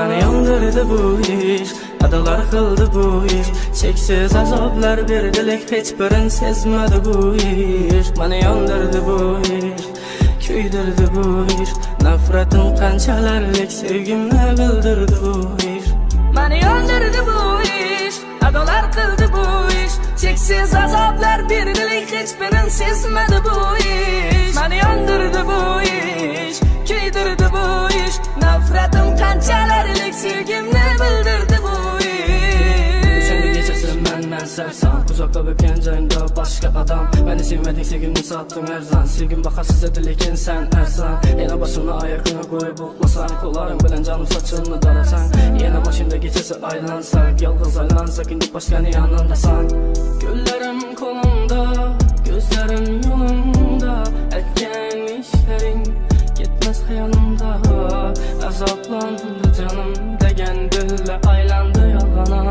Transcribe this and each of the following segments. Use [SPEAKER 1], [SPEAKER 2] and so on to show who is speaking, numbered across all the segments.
[SPEAKER 1] Mani yondurdu bu ish, adalar qildi bu ish. Cheksiz azoblar berdi, lek hech birin sezmadi bu ish. Mani yondurdu bu ish, kuydirdi bu ish. Nafratim qanchalarlik sevgimni bildirdi bu ish. Mani yondurdi bu ish, adalar qildi bu ish. Cheksiz azoblar berdi, lek hech birin sezmadi bu ish. Mani yondurdi bu ish, kuydirdi bu ish. Nafratim qanchalarlik sevgimni bildirdi bu ish. O'shanda kechasi men sarson, uzoqda bo'lgan joyimda boshqa odam. Meni sevmading, sevgimni sotding arzon. Sevgim bahasiz edi, lekin sen arzon. Yana boshimni oyoqqa qo'yib uxlasang, qo'llaring bilan jonim sochimni darasang. Yana mashina kechasi aylansak, yolg'iz aylansak, endi boshqani yonimdasan. Ko'llarim qo'limda, ko'zlarim yo'limda, aytgan ishlaring ketmas xayolimda. Azoblandi canım degan dilla aylandi yolg'ona.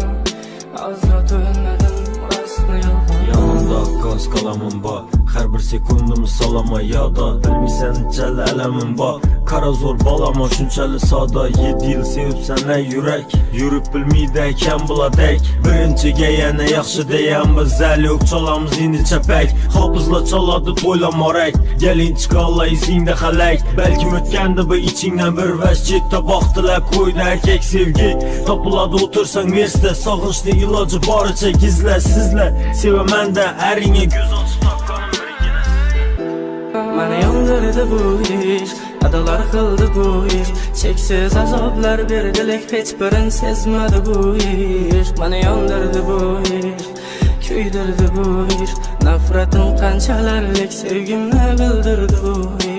[SPEAKER 1] Azrat o'lmadim, rostni yolg'on.
[SPEAKER 2] Yanımda gaz qalamım bor, har bir sekundim salama yoda. Bilmaysan chala alamim bor, qara zo'r balama shunchalik soda. 7 yil sevibsan ey yurak, yurib bilmaydi ekan buladek. Birinchiga yana yaxshi deyamiz, zalik chalamiz endi chapak. Hofizlar chaladi to'ylamorak, gelin chiqalla izingda xalak. Balkim o'tganda bu ichingdan bir vash chetda baxtilab qo'ydi erkak sevgi. Topiladi o'tirsang mesda, sog'inchni iloji boricha gizla sizla. Sevaman-da aringa ko'z ochib topganim birgina.
[SPEAKER 1] Mani yondurdi bu ish, adalar qildi bu ish. Cheksiz azoblar berdi, lek hech birin sezmadi bu ish. Mani yondurdi bu ish, kuydirdi bu ish. Nafratim qanchalarlik sevgimni bildirdi bu ish.